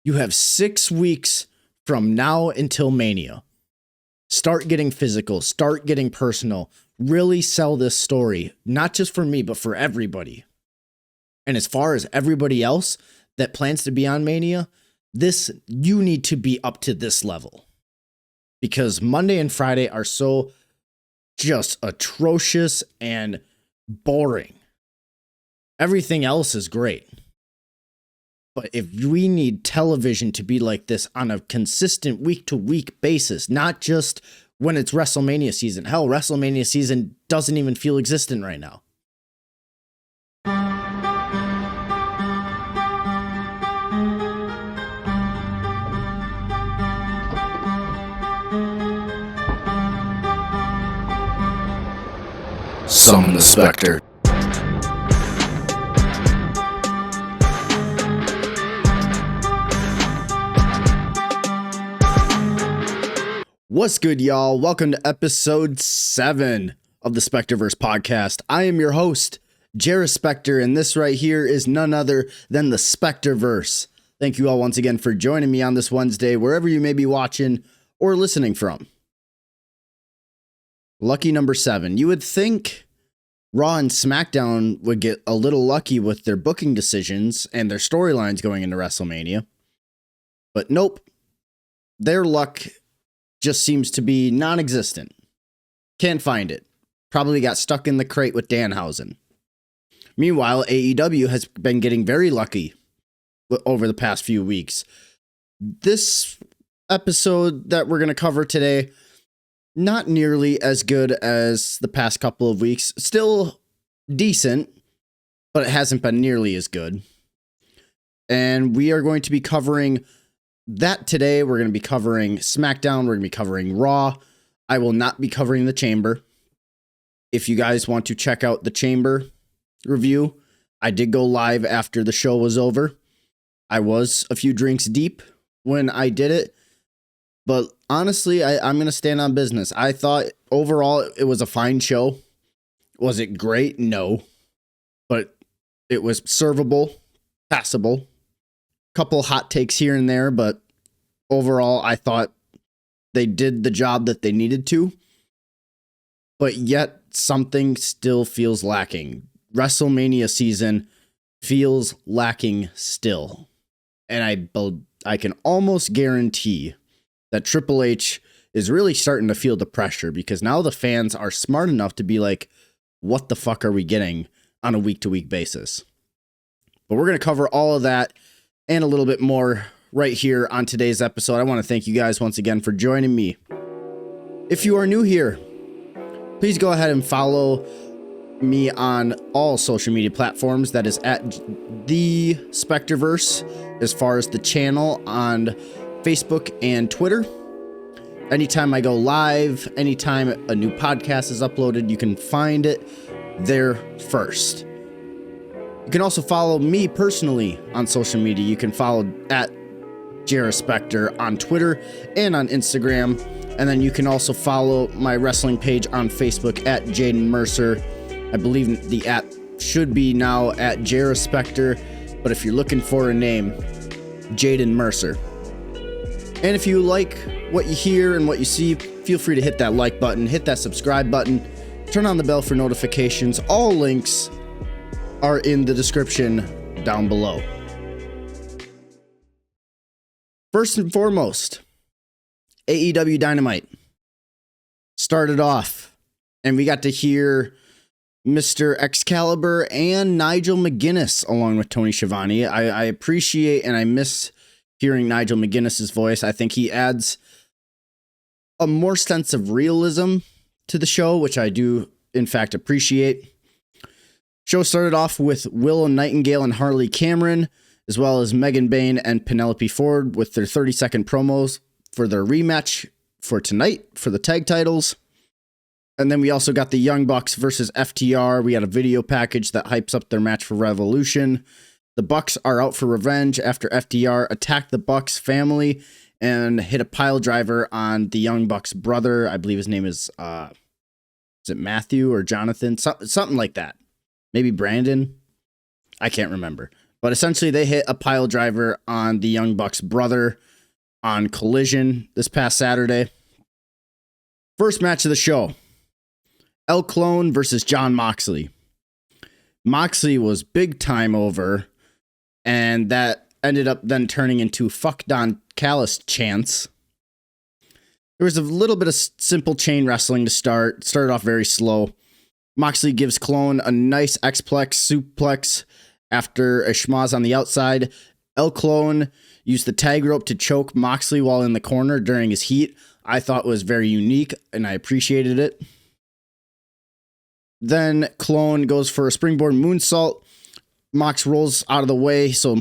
You have 6 weeks from now until Mania. Start getting physical, start getting personal, really sell this story, not just for me, but for everybody. And as far as everybody else that plans to be on Mania, you need to be up to this level. Because Monday and Friday are so just atrocious and boring. Everything else is great. But if we need television to be like this on a consistent week-to-week basis, not just when it's WrestleMania season. Hell, WrestleMania season doesn't even feel existent right now. Summon the Spectre. What's good, y'all? Welcome to episode 7 of the SpectreVerse Podcast. I am your host, JariSpectre, and this right here is none other than the SpectreVerse. Thank you all once again for joining me on this Wednesday, wherever you may be watching or listening from. Lucky number 7. You would think Raw and Smackdown would get a little lucky with their booking decisions and their storylines going into WrestleMania. But nope. Their luck just seems to be non-existent. Can't find it. Probably got stuck in the crate with Danhausen. Meanwhile, AEW has been getting very lucky over the past few weeks. This episode that we're going to cover today, not nearly as good as the past couple of weeks. Still decent, but it hasn't been nearly as good. And we are going to be covering that today. We're going to be covering SmackDown. We're going to be covering Raw. I will not be covering the Chamber. If you guys want to check out the Chamber review, I did go live after the show was over. I was a few drinks deep when I did it. But honestly, I'm going to stand on business. I thought overall it was a fine show. Was it great? No. But it was servable, passable. Couple hot takes here and there, but overall, I thought they did the job that they needed to. But yet, something still feels lacking. WrestleMania season feels lacking still. And I can almost guarantee that Triple H is really starting to feel the pressure, because now the fans are smart enough to be like, what the fuck are we getting on a week-to-week basis? But we're going to cover all of that and a little bit more right here on today's episode. I want to thank you guys once again for joining me. If you are new here, please go ahead and follow me on all social media platforms. That is at the SpectreVerse, as far as the channel on Facebook and Twitter. Anytime I go live, anytime a new podcast is uploaded, you can find it there first. You can also follow me personally on social media. You can follow at JariSpectre on Twitter and on Instagram. And then you can also follow my wrestling page on Facebook at Jaden Mercer. I believe the app should be now at JariSpectre, but if you're looking for a name, Jaden Mercer. And if you like what you hear and what you see, feel free to hit that like button, hit that subscribe button, turn on the bell for notifications. All links are in the description down below. First and foremost, AEW Dynamite started off, and we got to hear Mr. Excalibur and Nigel McGuinness along with Tony Schiavone. I appreciate and I miss hearing Nigel McGuinness's voice. I think he adds a more sense of realism to the show, which I do, in fact, appreciate. Show started off with Willow Nightingale and Harley Cameron, as well as Megan Bayne and Penelope Ford with their 30-second promos for their rematch for tonight for the tag titles. And then we also got the Young Bucks versus FTR. We had a video package that hypes up their match for Revolution. The Bucks are out for revenge after FTR attacked the Bucks family and hit a pile driver on the Young Bucks brother. I believe his name is it Matthew or Jonathan? Something like that. Maybe Brandon. I can't remember. But essentially, they hit a pile driver on the Young Bucks' brother on Collision this past Saturday. First match of the show, El Clone versus Jon Moxley. Moxley was big time over, and that ended up then turning into fuck Don Callis chants. There was a little bit of simple chain wrestling to start. Started off very slow. Moxley gives Clone a nice X-Plex suplex after a schmoz on the outside. El Clone used the tag rope to choke Moxley while in the corner during his heat. I thought it was very unique, and I appreciated it. Then Clone goes for a springboard moonsault. Mox rolls out of the way, so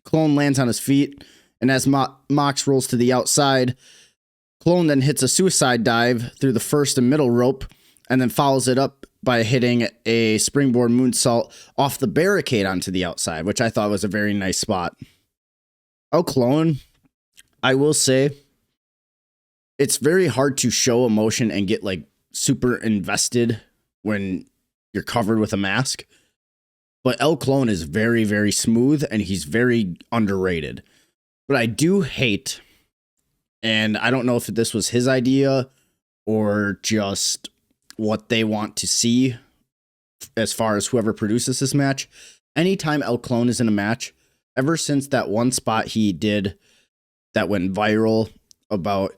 Clone lands on his feet. And as Mox rolls to the outside, Clone then hits a suicide dive through the first and middle rope, and then follows it up by hitting a springboard moonsault off the barricade onto the outside, which I thought was a very nice spot. Oh, Clone, I will say, it's very hard to show emotion and get like super invested when you're covered with a mask. But El Clone is very, very smooth, and he's very underrated. But I do hate, and I don't know if this was his idea or just what they want to see as far as whoever produces this match. Anytime El Clone is in a match, ever since that one spot he did that went viral about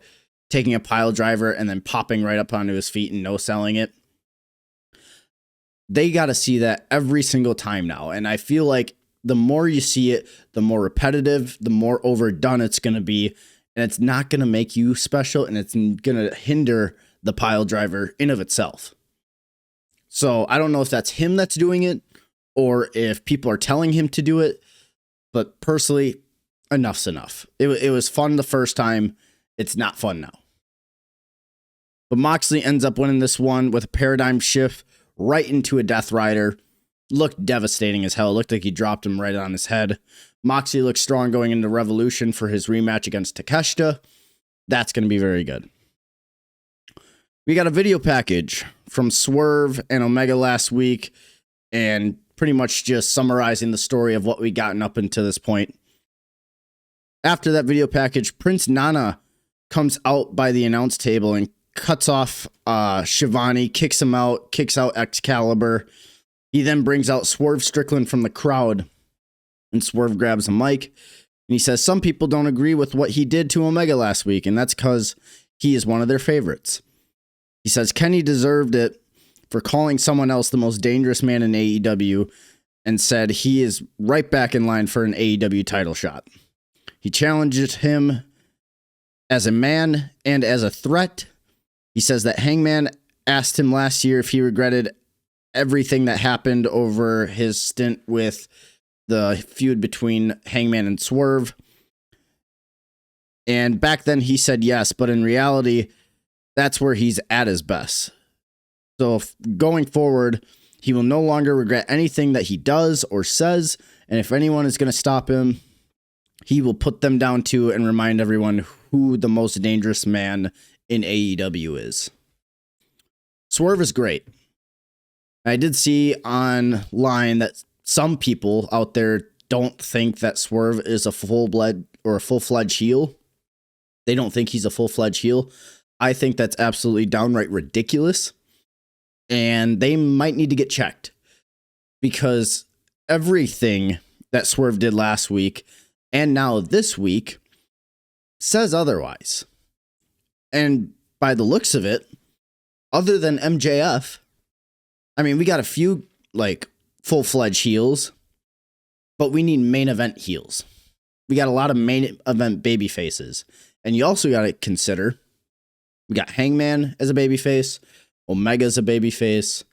taking a pile driver and then popping right up onto his feet and no-selling it, they got to see that every single time now. And I feel like the more you see it, the more repetitive, the more overdone it's going to be. And it's not going to make you special, and it's going to hinder the pile driver in of itself. So I don't know if that's him that's doing it or if people are telling him to do it. But personally, enough's enough. It was fun the first time. It's not fun now. But Moxley ends up winning this one with a paradigm shift right into a Death Rider. Looked devastating as hell. Looked like he dropped him right on his head. Moxley looks strong going into Revolution for his rematch against Takeshita. That's going to be very good. We got a video package from Swerve and Omega last week, and pretty much just summarizing the story of what we gotten up until this point. After that video package, Prince Nana comes out by the announce table and cuts off Shivani, kicks him out, kicks out Excalibur. He then brings out Swerve Strickland from the crowd, and Swerve grabs a mic, and he says some people don't agree with what he did to Omega last week, and that's because he is one of their favorites. He says Kenny deserved it for calling someone else the most dangerous man in AEW, and said he is right back in line for an AEW title shot. He challenged him as a man and as a threat. He says that Hangman asked him last year if he regretted everything that happened over his stint with the feud between Hangman and Swerve. And back then he said yes, but in reality, that's where he's at his best. So going forward, he will no longer regret anything that he does or says. And if anyone is going to stop him, he will put them down to and remind everyone who the most dangerous man in AEW is. Swerve is great. I did see online that some people out there don't think that Swerve is a full-fledged heel. They don't think he's a full-fledged heel. I think that's absolutely downright ridiculous. And they might need to get checked. Because everything that Swerve did last week and now this week says otherwise. And by the looks of it, other than MJF, I mean, we got a few like full-fledged heels, but we need main event heels. We got a lot of main event baby faces. And you also got to consider, we got Hangman as a babyface, Omega's a babyface.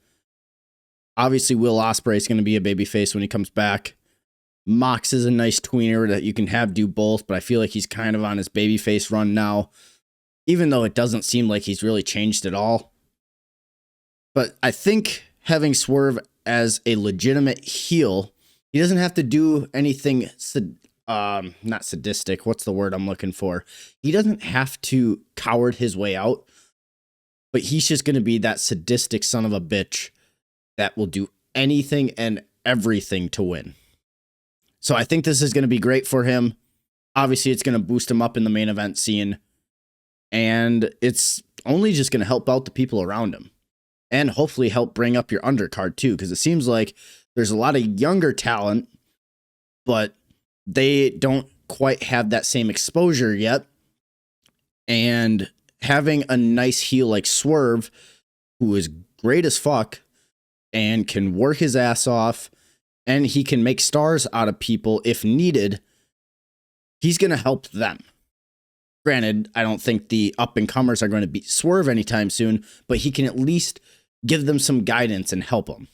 Obviously, Will Ospreay is going to be a babyface when he comes back. Mox is a nice tweener that you can have do both, but I feel like he's kind of on his babyface run now, even though it doesn't seem like he's really changed at all. But I think having Swerve as a legitimate heel, he doesn't have to do anything, not sadistic. What's the word I'm looking for? He doesn't have to coward his way out, but he's just going to be that sadistic son of a bitch that will do anything and everything to win. So I think this is going to be great for him. Obviously, it's going to boost him up in the main event scene. And it's only just going to help out the people around him. And hopefully help bring up your undercard too. Because it seems like there's a lot of younger talent, but they don't quite have that same exposure yet. And having a nice heel like Swerve, who is great as fuck and can work his ass off, and he can make stars out of people if needed, he's going to help them. Granted, I don't think the up-and-comers are going to beat Swerve anytime soon, but he can at least give them some guidance and help them.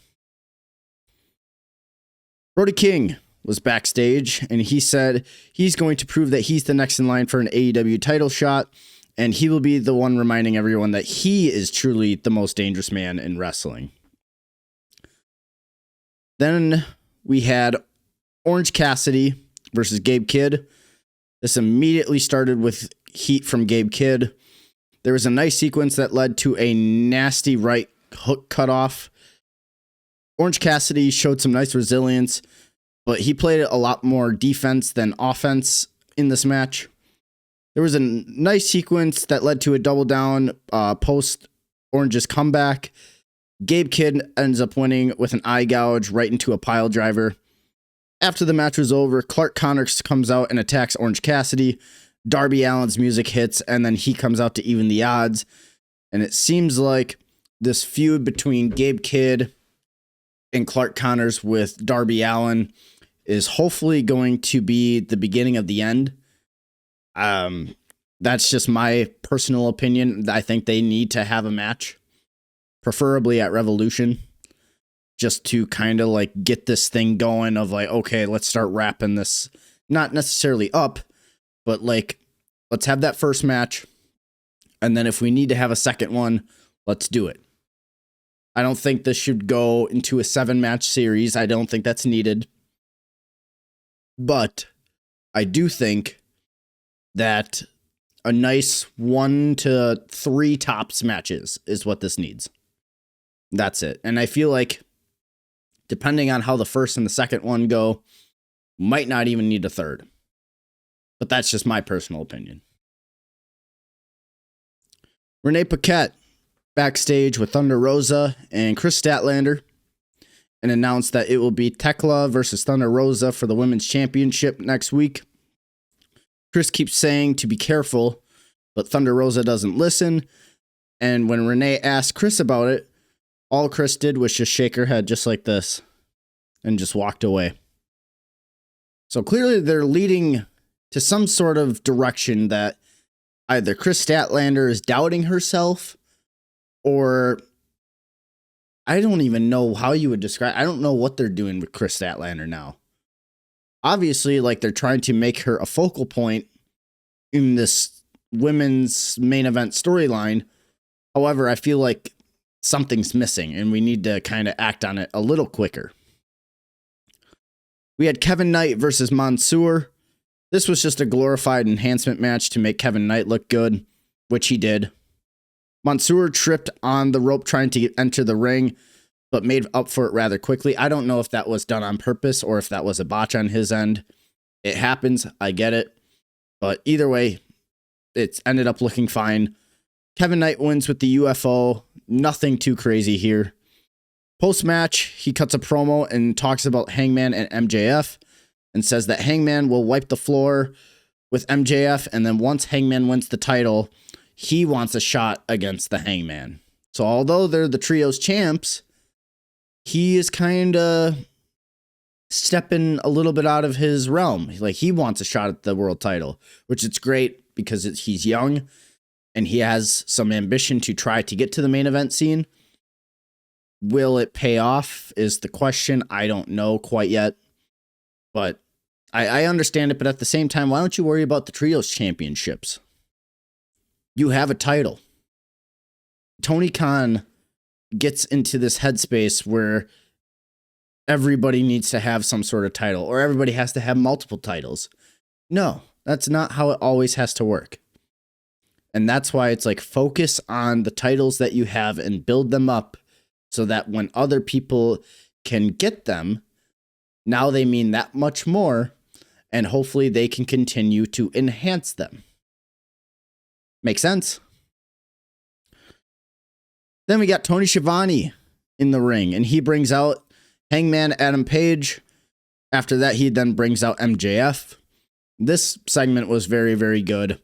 Brody King was backstage, and he said he's going to prove that he's the next in line for an AEW title shot, and he will be the one reminding everyone that he is truly the most dangerous man in wrestling. Then we had Orange Cassidy versus Gabe Kidd. This immediately started with heat from Gabe Kidd. There was a nice sequence that led to a nasty right hook cutoff. Orange Cassidy showed some nice resilience, but he played a lot more defense than offense in this match. There was a nice sequence that led to a double down post Orange's comeback. Gabe Kidd ends up winning with an eye gouge right into a pile driver. After the match was over, Clark Connors comes out and attacks Orange Cassidy. Darby Allin's music hits, and then he comes out to even the odds. And it seems like this feud between Gabe Kidd and Clark Connors with Darby Allin is hopefully going to be the beginning of the end. That's just my personal opinion. I think they need to have a match, preferably at Revolution, just to kind of like get this thing going of like, okay, let's start wrapping this, not necessarily up, but like, let's have that first match. And then if we need to have a second one, let's do it. I don't think this should go into a 7-match series. I don't think that's needed. But I do think that a nice 1 to 3 tops matches is what this needs. That's it. And I feel like depending on how the first and the second one go, might not even need a third. But that's just my personal opinion. Renee Paquette backstage with Thunder Rosa and Chris Statlander and announced that it will be Tekla versus Thunder Rosa for the Women's Championship next week. Chris keeps saying to be careful, but Thunder Rosa doesn't listen. And when Renee asked Chris about it, all Chris did was just shake her head just like this and just walked away. So clearly they're leading to some sort of direction that either Chris Statlander is doubting herself, or I don't even know how you would describe. I don't know what they're doing with Chris Statlander now. Obviously, like they're trying to make her a focal point in this women's main event storyline. However, I feel like something's missing and we need to kind of act on it a little quicker. We had Kevin Knight versus Mansoor. This was just a glorified enhancement match to make Kevin Knight look good, which he did. Mansoor tripped on the rope trying to enter the ring, but made up for it rather quickly. I don't know if that was done on purpose or if that was a botch on his end. It happens. I get it. But either way, it's ended up looking fine. Kevin Knight wins with the UFO. Nothing too crazy here. Post-match, he cuts a promo and talks about Hangman and MJF and says that Hangman will wipe the floor with MJF, and then once Hangman wins the title, he wants a shot against the Hangman. So although they're the trios champs, he is kind of stepping a little bit out of his realm. Like he wants a shot at the world title, which is great because he's young and he has some ambition to try to get to the main event scene. Will it pay off is the question. I don't know quite yet, but I understand it. But at the same time, why don't you worry about the trios championships? You have a title. Tony Khan gets into this headspace where everybody needs to have some sort of title or everybody has to have multiple titles. No, that's not how it always has to work. And that's why it's like focus on the titles that you have and build them up so that when other people can get them, now they mean that much more, and hopefully they can continue to enhance them. Make sense? Then we got Tony Schiavone in the ring, and he brings out Hangman Adam Page. After that, he then brings out MJF. This segment was very, very good.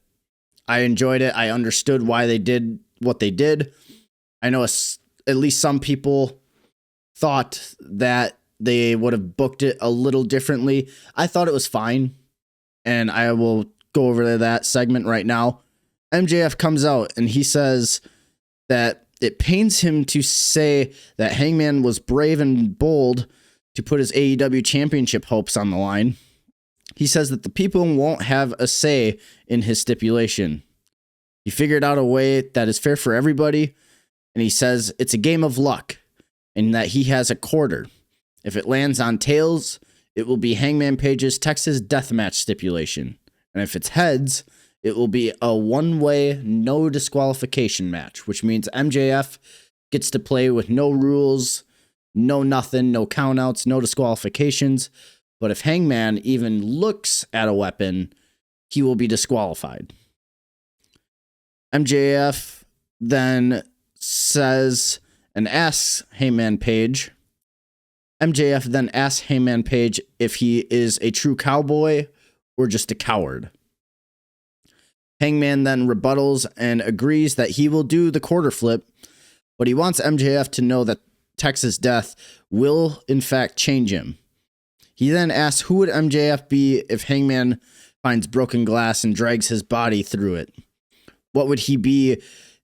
I enjoyed it. I understood why they did what they did. I know at least some people thought that they would have booked it a little differently. I thought it was fine, and I will go over to that segment right now. MJF comes out, and he says that it pains him to say that Hangman was brave and bold to put his AEW championship hopes on the line. He says that the people won't have a say in his stipulation. He figured out a way that is fair for everybody, and he says it's a game of luck, and that he has a quarter. If it lands on tails, it will be Hangman Page's Texas Deathmatch stipulation. And if it's heads, it will be a one-way, no disqualification match, which means MJF gets to play with no rules, no nothing, no countouts, no disqualifications. But if Hangman even looks at a weapon, he will be disqualified. MJF then says and asks Hangman Page. MJF then asks Hangman Page if he is a true cowboy or just a coward. Hangman then rebuttals and agrees that he will do the quarter flip, but he wants MJF to know that Texas Death will in fact change him. He then asks who would MJF be if Hangman finds broken glass and drags his body through it. What would he be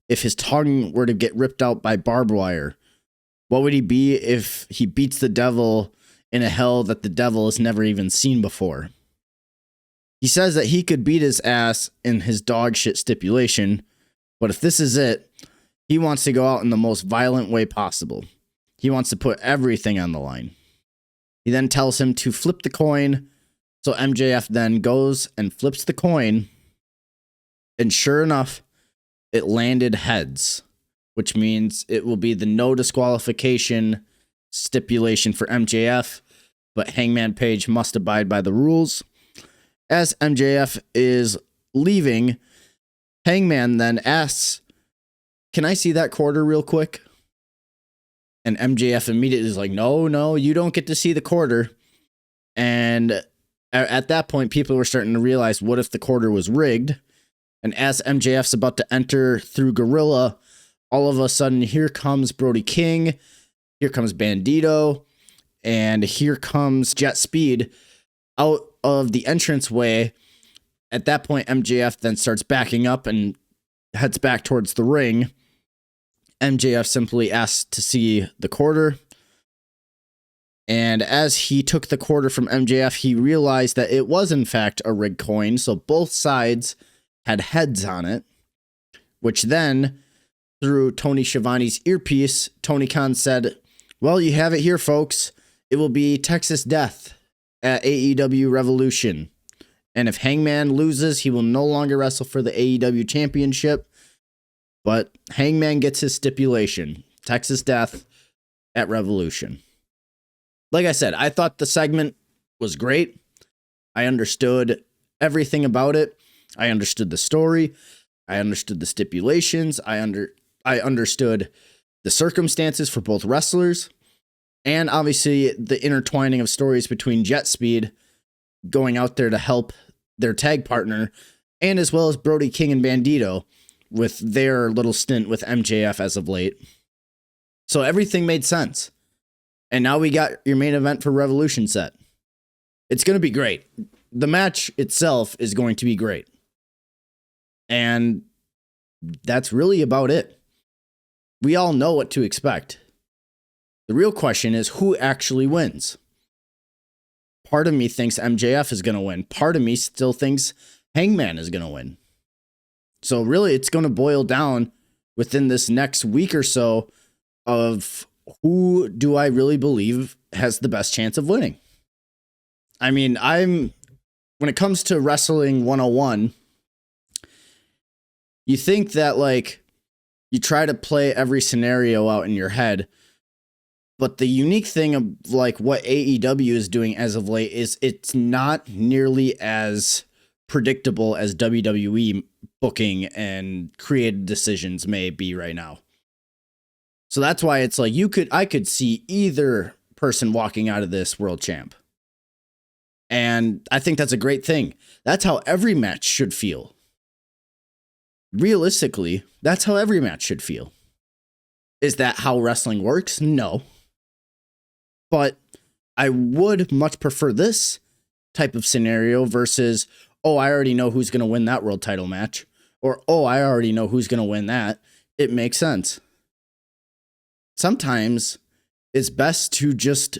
if his tongue were to get ripped out by barbed wire? What would he be if he beats the devil in a hell that the devil has never even seen before? He says that he could beat his ass in his dog shit stipulation, but if this is it, he wants to go out in the most violent way possible. He wants to put everything on the line. He then tells him to flip the coin, so MJF then goes and flips the coin, and sure enough, it landed heads, which means it will be the no disqualification stipulation for MJF, but Hangman Page must abide by the rules. As MJF is leaving, Hangman then asks, "Can I see that quarter real quick?" And MJF immediately is like, no, you don't get to see the quarter. And at that point, people were starting to realize, what if the quarter was rigged? And as MJF's about to enter through Gorilla, all of a sudden, here comes Brody King, here comes Bandito, and here comes Jet Speed out of the entranceway. At that point, MJF then starts backing up and heads back towards the ring. MJF simply asks to see the quarter. And as he took the quarter from MJF, he realized that it was in fact a rigged coin. So both sides had heads on it, which then, through Tony Schiavone's earpiece, Tony Khan said, "Well, you have it here, folks. It will be Texas Death at AEW Revolution. And if Hangman loses, he will no longer wrestle for the AEW Championship. But Hangman gets his stipulation. Texas Death at Revolution." Like I said, I thought the segment was great. I understood everything about it. I understood the story. I understood the stipulations. I understood the circumstances for both wrestlers. And obviously the intertwining of stories between Jet Speed going out there to help their tag partner, and as well as Brody King and Bandito with their little stint with MJF as of late. So everything made sense. And now we got your main event for Revolution set. It's going to be great. The match itself is going to be great. And that's really about it. We all know what to expect. The real question is who actually wins. Part of me thinks MJF is going to win. Part of me still thinks Hangman is going to win. So really, it's going to boil down within this next week or so of who do I really believe has the best chance of winning. I mean, when it comes to Wrestling 101, you think that like you try to play every scenario out in your head, But the unique thing of like what AEW is doing as of late is it's not nearly as predictable as WWE booking and creative decisions may be right now. So that's why it's like I could see either person walking out of this world champ. And I think that's a great thing. That's how every match should feel. Realistically, that's how every match should feel. Is that how wrestling works? No. But I would much prefer this type of scenario versus, oh, I already know who's going to win that world title match. Or, oh, I already know who's going to win that. It makes sense. Sometimes it's best to just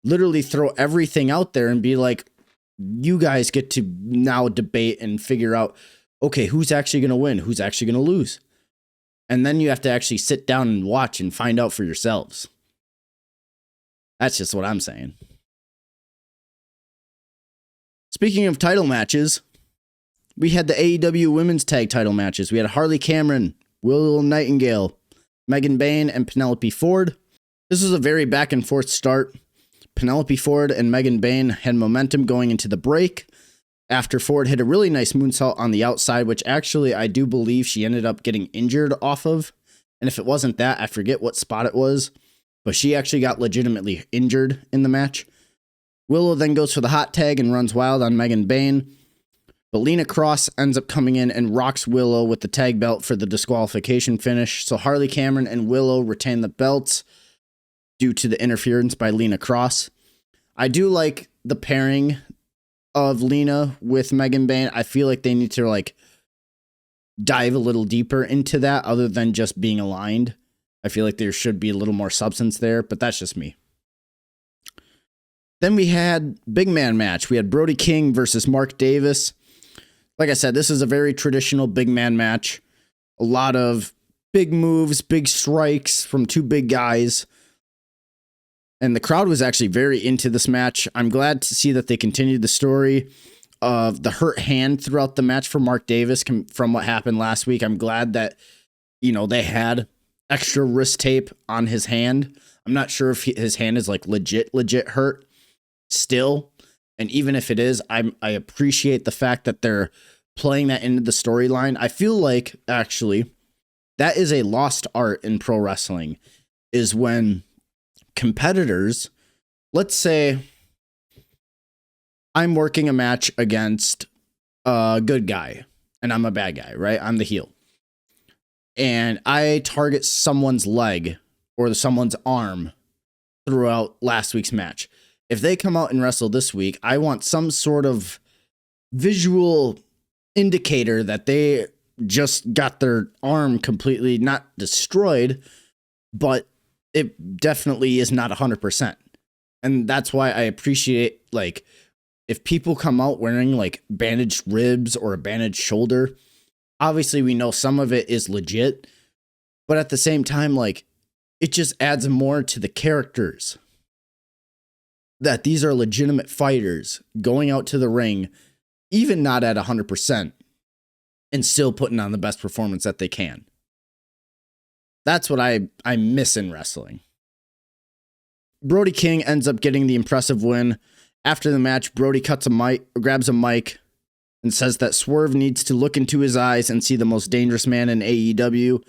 literally throw everything out there and be like, you guys get to now debate and figure out, okay, who's actually going to win? Who's actually going to lose? And then you have to actually sit down and watch and find out for yourselves. That's just what I'm saying. Speaking of title matches, we had the AEW women's tag title matches. We had Harley Cameron, Willow Nightingale, Megan Bayne, and Penelope Ford. This was a very back and forth start. Penelope Ford and Megan Bayne had momentum going into the break after Ford hit a really nice moonsault on the outside, which actually I do believe she ended up getting injured off of. And if it wasn't that, I forget what spot it was, but she actually got legitimately injured in the match. Willow then goes for the hot tag and runs wild on Megan Bayne. But Lena Cross ends up coming in and rocks Willow with the tag belt for the disqualification finish. So Harley Cameron and Willow retain the belts due to the interference by Lena Cross. I do like the pairing of Lena with Megan Bayne. I feel like they need to like dive a little deeper into that other than just being aligned. I feel like there should be a little more substance there, but that's just me. Then we had big man match. We had Brody King versus Mark Davis. Like I said, this is a very traditional big man match. A lot of big moves, big strikes from two big guys. And the crowd was actually very into this match. I'm glad to see that they continued the story of the hurt hand throughout the match for Mark Davis from what happened last week. I'm glad that, they had extra wrist tape on his hand. I'm not sure if his hand is like legit hurt still. And even if it is, I appreciate the fact that they're playing that into the storyline. I feel like actually that is a lost art in pro wrestling, is when competitors, let's say I'm working a match against a good guy and I'm a bad guy, right? I'm the heel. And I target someone's leg or someone's arm throughout last week's match. If they come out and wrestle this week, I want some sort of visual indicator that they just got their arm completely not destroyed, but it definitely is not 100%. And that's why I appreciate, like, if people come out wearing like bandaged ribs or a bandaged shoulder, obviously we know some of it is legit, but at the same time, like, it just adds more to the characters that these are legitimate fighters going out to the ring, even not at 100%, and still putting on the best performance that they can. That's what I miss in wrestling. Brody King ends up getting the impressive win. After the match, Brody grabs a mic and says that Swerve needs to look into his eyes and see the most dangerous man in AEW.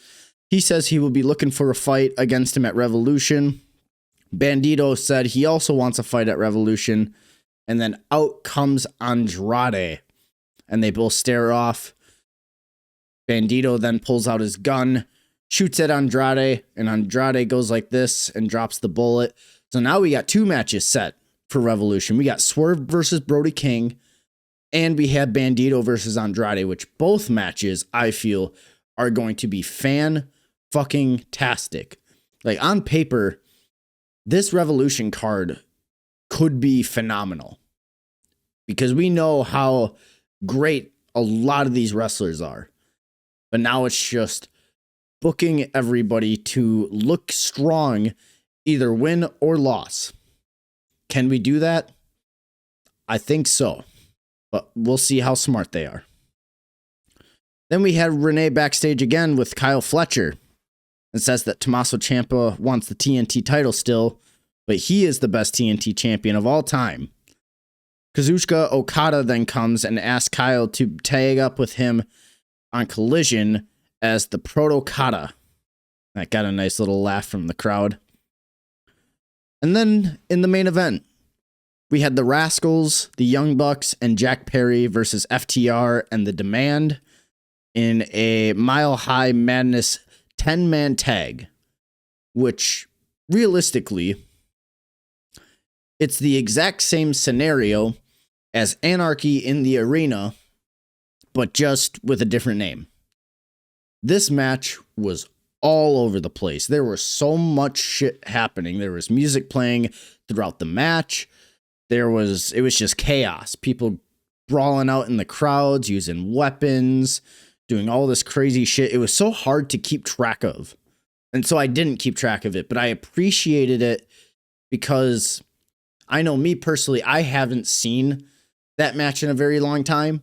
He says he will be looking for a fight against him at Revolution. Bandito said he also wants a fight at Revolution. And then out comes Andrade. And they both stare off. Bandito then pulls out his gun, shoots at Andrade, and Andrade goes like this and drops the bullet. So now we got two matches set for Revolution. We got Swerve versus Brody King, and we have Bandito versus Andrade, which both matches I feel are going to be fan-fucking-tastic. Like, on paper, this Revolution card could be phenomenal because we know how great a lot of these wrestlers are. But now it's just booking everybody to look strong, either win or loss. Can we do that? I think so, but we'll see how smart they are. Then we had Renee backstage again with Kyle Fletcher, and says that Tommaso Ciampa wants the TNT title still, but he is the best TNT champion of all time. Kazuchika Okada then comes and asks Kyle to tag up with him on Collision as the Proto-Kata. That got a nice little laugh from the crowd. And then in the main event, we had the Rascals, the Young Bucks, and Jack Perry versus FTR and The Demand in a Mile High Madness 10-man tag, which realistically, it's the exact same scenario as Anarchy in the Arena, but just with a different name. This match was all over the place. There was so much shit happening. There was music playing throughout the match. It was just chaos. People brawling out in the crowds, using weapons, doing all this crazy shit. It was so hard to keep track of. And so I didn't keep track of it, but I appreciated it because I know me personally, I haven't seen that match in a very long time.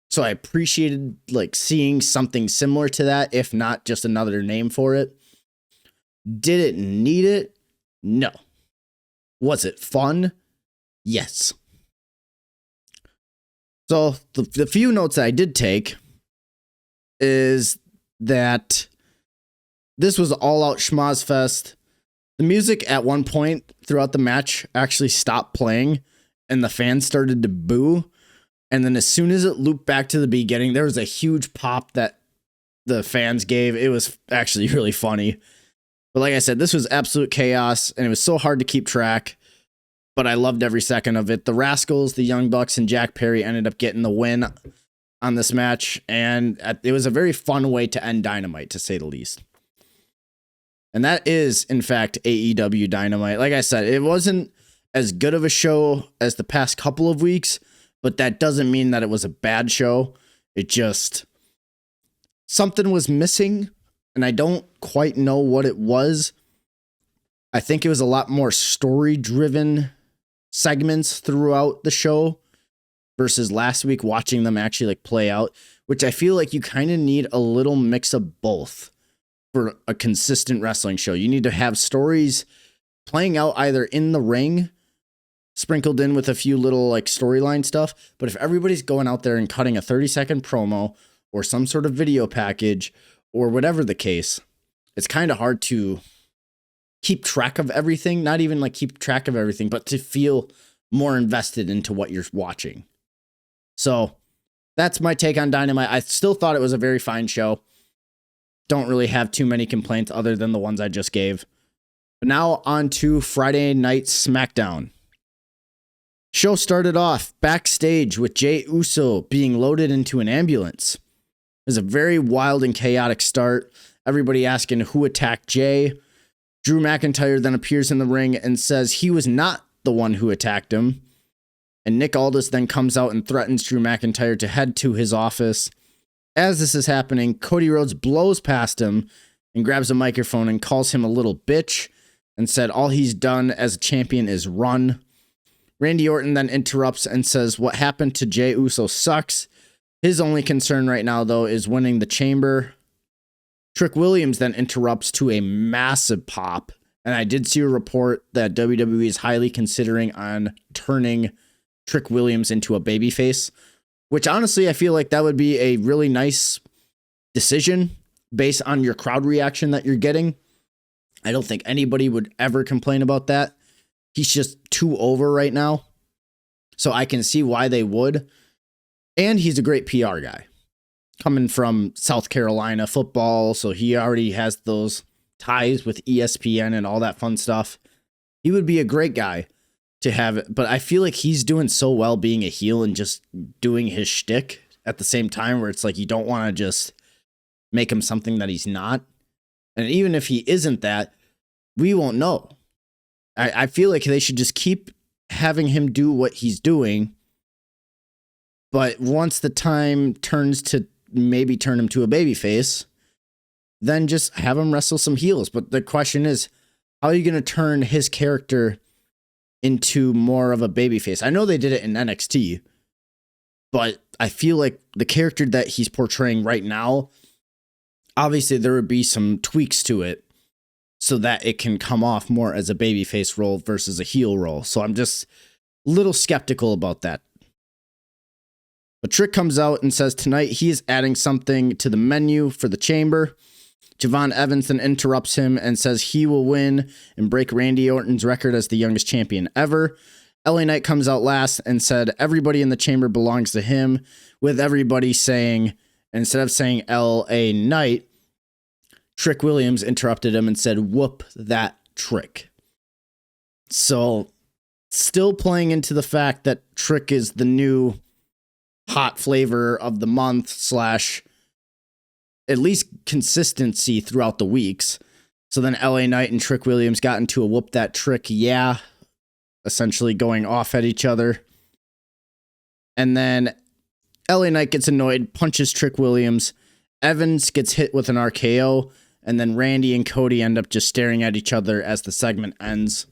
So I appreciated like seeing something similar to that, if not just another name for it. Did it need it? No. Was it fun? Yes. So the few notes that I did take is that this was all out schmoz fest. The music at one point throughout the match actually stopped playing and the fans started to boo. And then as soon as it looped back to the beginning, there was a huge pop that the fans gave. It was actually really funny. But like I said, this was absolute chaos, and it was so hard to keep track. But I loved every second of it. The Rascals, the Young Bucks, and Jack Perry ended up getting the win on this match. And it was a very fun way to end Dynamite, to say the least. And that is, in fact, AEW Dynamite. Like I said, it wasn't as good of a show as the past couple of weeks, but that doesn't mean that it was a bad show. It just, something was missing, and I don't quite know what it was. I think it was a lot more story-driven segments throughout the show versus last week watching them actually like play out, which I feel like you kind of need a little mix of both for a consistent wrestling show. You need to have stories playing out either in the ring, sprinkled in with a few little like storyline stuff. But if everybody's going out there and cutting a 30-second promo or some sort of video package or whatever the case, it's kind of hard to keep track of everything. Not even like keep track of everything, but to feel more invested into what you're watching. So that's my take on Dynamite. I still thought it was a very fine show. Don't really have too many complaints other than the ones I just gave. But now on to Friday Night SmackDown. Show started off backstage with Jey Uso being loaded into an ambulance. It was a very wild and chaotic start. Everybody asking who attacked Jey. Drew McIntyre then appears in the ring and says he was not the one who attacked him. And Nick Aldis then comes out and threatens Drew McIntyre to head to his office. As this is happening, Cody Rhodes blows past him and grabs a microphone and calls him a little bitch and said all he's done as a champion is run. Randy Orton then interrupts and says what happened to Jey Uso sucks. His only concern right now, though, is winning the chamber. Trick Williams then interrupts to a massive pop. And I did see a report that WWE is highly considering on turning Trick Williams into a babyface, which honestly, I feel like that would be a really nice decision based on your crowd reaction that you're getting. I don't think anybody would ever complain about that. He's just too over right now. So I can see why they would. And he's a great PR guy. Coming from South Carolina football, so he already has those ties with ESPN and all that fun stuff. He would be a great guy to have it. But I feel like he's doing so well being a heel and just doing his shtick at the same time, where it's like you don't want to just make him something that he's not. And even if he isn't that, we won't know. I feel like they should just keep having him do what he's doing. But once the time turns to maybe turn him to a babyface, then just have him wrestle some heels. But the question is, how are you going to turn his character into more of a babyface? I know they did it in NXT, but I feel like the character that he's portraying right now, obviously there would be some tweaks to it so that it can come off more as a babyface role versus a heel role. So I'm just a little skeptical about that. But Trick comes out and says tonight he is adding something to the menu for the chamber. Javon Evans then interrupts him and says he will win and break Randy Orton's record as the youngest champion ever. LA Knight comes out last and said everybody in the chamber belongs to him, with everybody saying, instead of saying LA Knight, Trick Williams interrupted him and said, whoop that Trick. So still playing into the fact that Trick is the new hot flavor of the month / at least consistency throughout the weeks. So then LA Knight and Trick Williams got into a whoop that Trick, yeah, essentially going off at each other. And then LA Knight gets annoyed, punches Trick Williams. Evans gets hit with an RKO. And then Randy and Cody end up just staring at each other as the segment ends.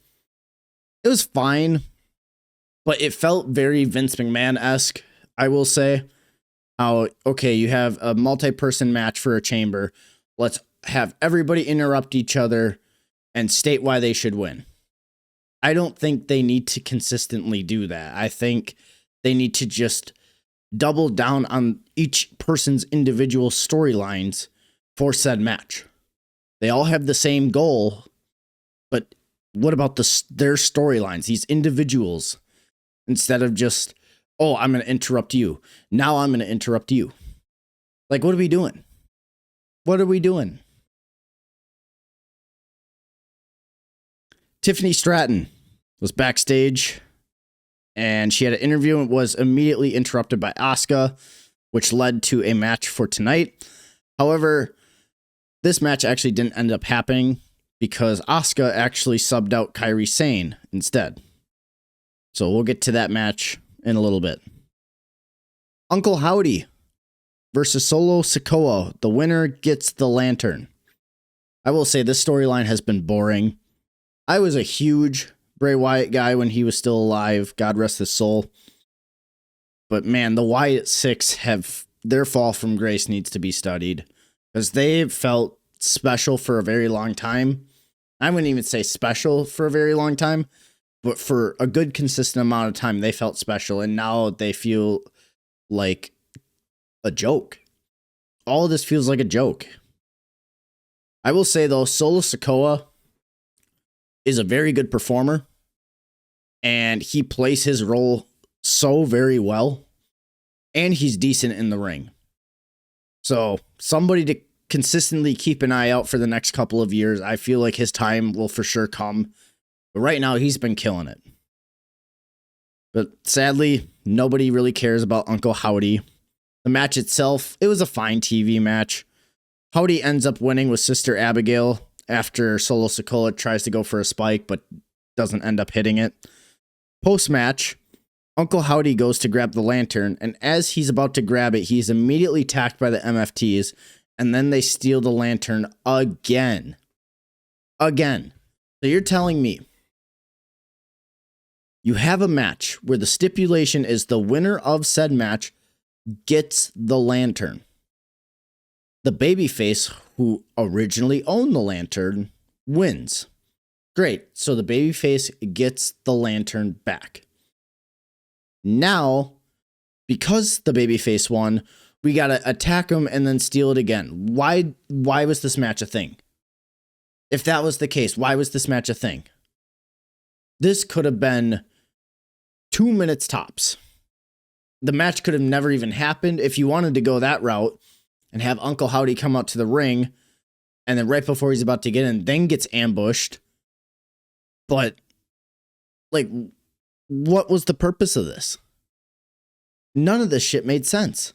It was fine, but it felt very Vince McMahon-esque, I will say. How, okay, you have a multi-person match for a chamber. Let's have everybody interrupt each other and state why they should win. I don't think they need to consistently do that. I think they need to just double down on each person's individual storylines for said match. They all have the same goal, but what about their storylines, these individuals, instead of just, oh, I'm going to interrupt you. Now I'm going to interrupt you. Like, what are we doing? What are we doing? Tiffany Stratton was backstage, and she had an interview and was immediately interrupted by Asuka, which led to a match for tonight. However, this match actually didn't end up happening because Asuka actually subbed out Kairi Sane instead. So we'll get to that match in a little bit. Uncle Howdy versus Solo Sikoa. The winner gets the lantern. I will say this storyline has been boring. I was a huge Bray Wyatt guy when he was still alive. God rest his soul. But man, the Wyatt Six their fall from grace needs to be studied. Because they felt special for a very long time. I wouldn't even say special for a very long time, but for a good consistent amount of time, they felt special. And now they feel like a joke. All of this feels like a joke. I will say, though, Solo Sikoa is a very good performer. And he plays his role so very well. And he's decent in the ring. So somebody to consistently keep an eye out for the next couple of years. I feel like his time will for sure come. But right now, he's been killing it. But sadly, nobody really cares about Uncle Howdy. The match itself, it was a fine TV match. Howdy ends up winning with Sister Abigail after Solo Sikoa tries to go for a spike, but doesn't end up hitting it. Post-match, Uncle Howdy goes to grab the lantern, and as he's about to grab it, he's immediately attacked by the MFTs, and then they steal the lantern again. Again. So you're telling me you have a match where the stipulation is the winner of said match gets the lantern. The babyface who originally owned the lantern wins. Great. So the babyface gets the lantern back. Now, because the babyface won, we got to attack him and then steal it again. Why was this match a thing? If that was the case, why was this match a thing? This could have been 2 minutes tops. The match could have never even happened if you wanted to go that route and have Uncle Howdy come out to the ring and then right before he's about to get in, then gets ambushed. But, like, what was the purpose of this? None of this shit made sense.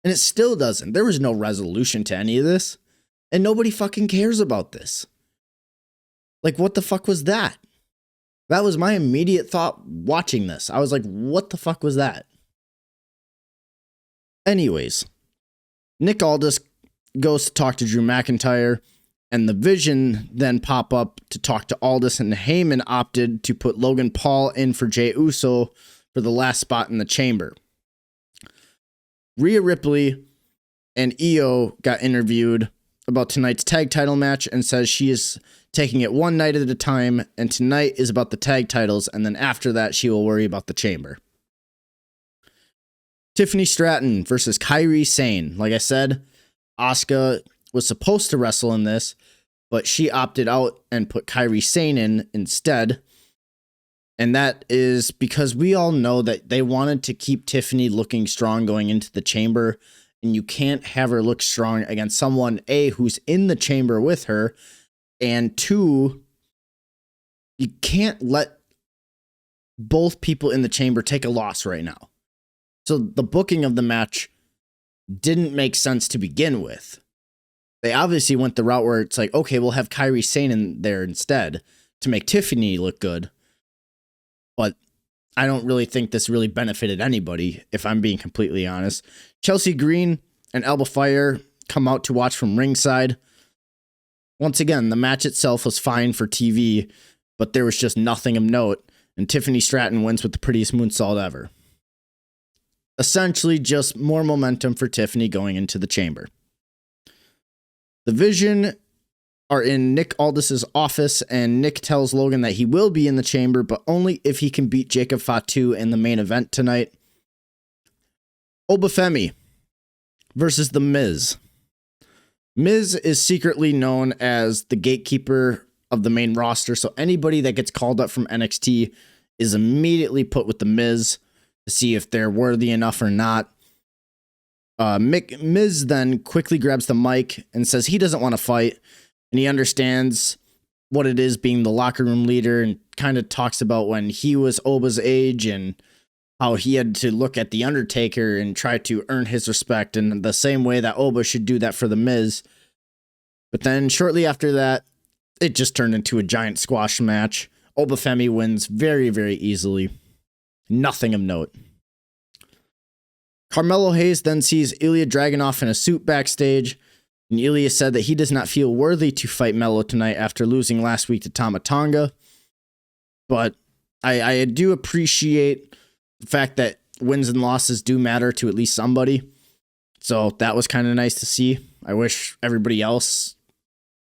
And it still doesn't. There was no resolution to any of this. And nobody fucking cares about this. Like, what the fuck was that? That was my immediate thought watching this. I was like, what the fuck was that? Anyways, Nick Aldis goes to talk to Drew McIntyre, and the Vision then pop up to talk to Aldis, and Heyman opted to put Logan Paul in for Jey Uso for the last spot in the chamber. Rhea Ripley and Io got interviewed about tonight's tag title match and says she is taking it one night at a time, and tonight is about the tag titles, and then after that, she will worry about the chamber. Tiffany Stratton versus Kairi Sane. Like I said, Asuka was supposed to wrestle in this, but she opted out and put Kairi Sane in instead. And that is because we all know that they wanted to keep Tiffany looking strong going into the chamber, and you can't have her look strong against someone, A, who's in the chamber with her, and 2, you can't let both people in the chamber take a loss right now. So the booking of the match didn't make sense to begin with. They obviously went the route where it's like, okay, we'll have Kairi Sane in there instead to make Tiffany look good. But I don't really think this really benefited anybody, if I'm being completely honest. Chelsea Green and Alba Fire come out to watch from ringside. Once again, the match itself was fine for TV, but there was just nothing of note, and Tiffany Stratton wins with the prettiest moonsault ever. Essentially, just more momentum for Tiffany going into the chamber. The Vision are in Nick Aldis's office, and Nick tells Logan that he will be in the chamber, but only if he can beat Jacob Fatu in the main event tonight. Obafemi versus The Miz. Miz is secretly known as the gatekeeper of the main roster, so anybody that gets called up from NXT is immediately put with The Miz to see if they're worthy enough or not. Miz then quickly grabs the mic and says he doesn't want to fight, and he understands what it is being the locker room leader, and kind of talks about when he was Oba's age and how he had to look at The Undertaker and try to earn his respect in the same way that Oba should do that for The Miz. But then shortly after that, it just turned into a giant squash match. Obafemi wins very, very easily. Nothing of note. Carmelo Hayes then sees Ilya Dragunov in a suit backstage, and Ilya said that he does not feel worthy to fight Melo tonight after losing last week to Tama Tonga. But I do appreciate the fact that wins and losses do matter to at least somebody. So that was kind of nice to see. I wish everybody else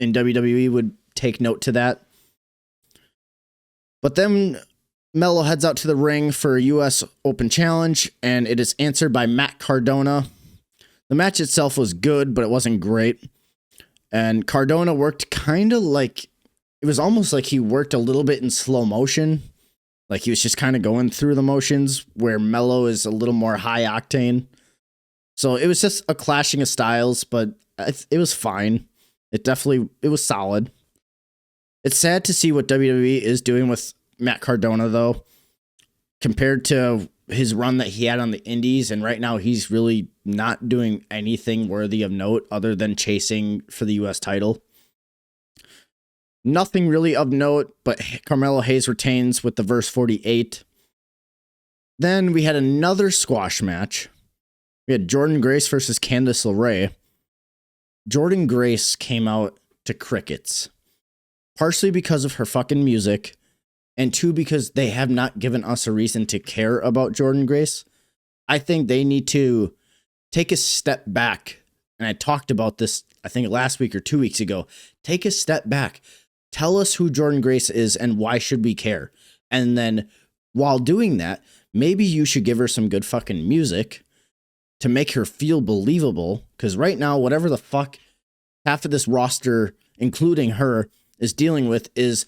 in WWE would take note to that. But then Melo heads out to the ring for a U.S. Open Challenge, and it is answered by Matt Cardona. The match itself was good, but it wasn't great. And Cardona worked kind of like, it was almost like he worked a little bit in slow motion. Like he was just kind of going through the motions, where Melo is a little more high octane. So it was just a clashing of styles, but it was fine. It was solid. It's sad to see what WWE is doing with Matt Cardona, though, compared to his run that he had on the indies, and right now he's really not doing anything worthy of note other than chasing for the U.S. title. Nothing really of note, but Carmelo Hayes retains with the verse 48. Then we had another squash match. We had Jordynne Grace versus Candice LeRae. Jordynne Grace came out to crickets, partially because of her fucking music, and 2, because they have not given us a reason to care about Jordynne Grace. I think they need to take a step back. And I talked about this, I think last week or 2 weeks ago. Take a step back. Tell us who Jordynne Grace is and why should we care? And then while doing that, maybe you should give her some good fucking music to make her feel believable. Because right now, whatever the fuck half of this roster, including her, is dealing with is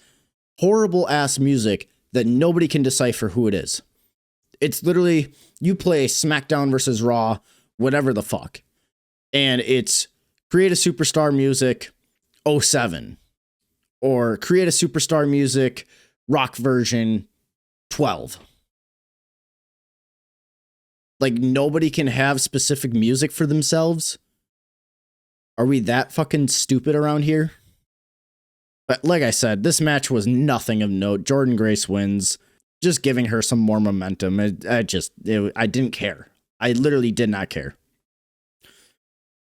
horrible ass music that nobody can decipher who it is. It's literally, you play SmackDown versus Raw, whatever the fuck, and it's create a superstar music 07 or create a superstar music rock version 12. Like, nobody can have specific music for themselves. Are we that fucking stupid around here? But like I said, this match was nothing of note. Jordynne Grace wins, just giving her some more momentum. I didn't care. I literally did not care.